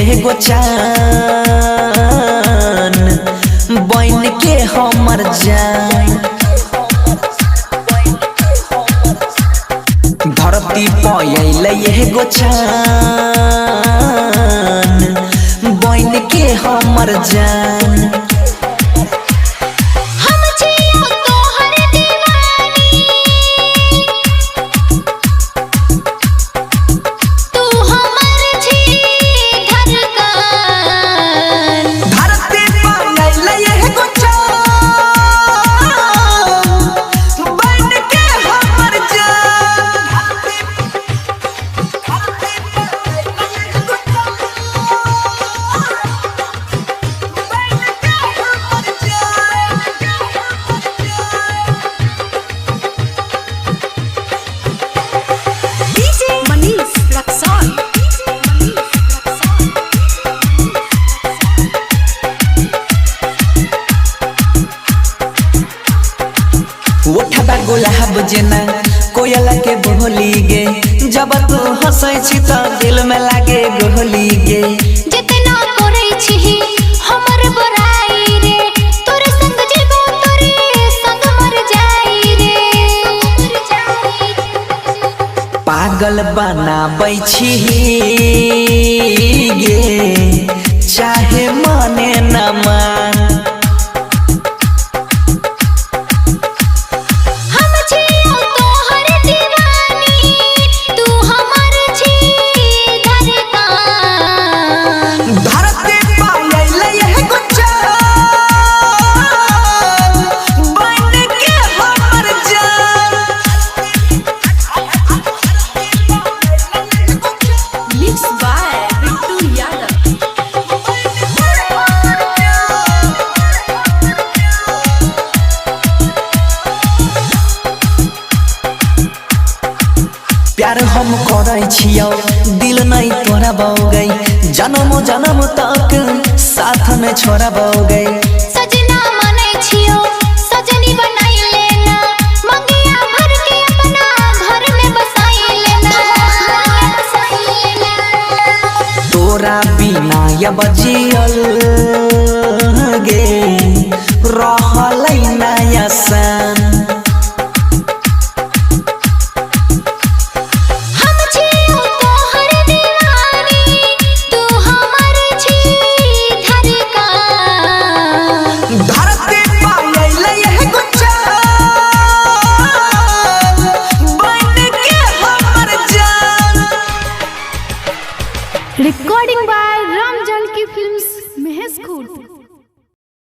एगो चान बन के हमर जान। धरती पयल एगो चान बन के हमर जान। उठबा गुलाब जेना कोयला के बोली गे, जब तू हंसै छी त दिल में लागे गोली गे। जितना करै छी हमर बड़ाई रे, तोरे संग जेबो तोरे संग मर जाई रे। पागल बनाबै छी गे चाहे माने न मान। प्यार हम करै छियौ दिल नहीं तोड़बौगे, जन्म जन्म तक साथ में छोड़बौगे। सजना मानै छियौ सजनी बनाई लेना, मंगिया भर के अपना घर में बसाई लेना। तोरा बिना अब जियल गे रहलै ना आसान। Recording by Ram Janki Films, Meheskhurd।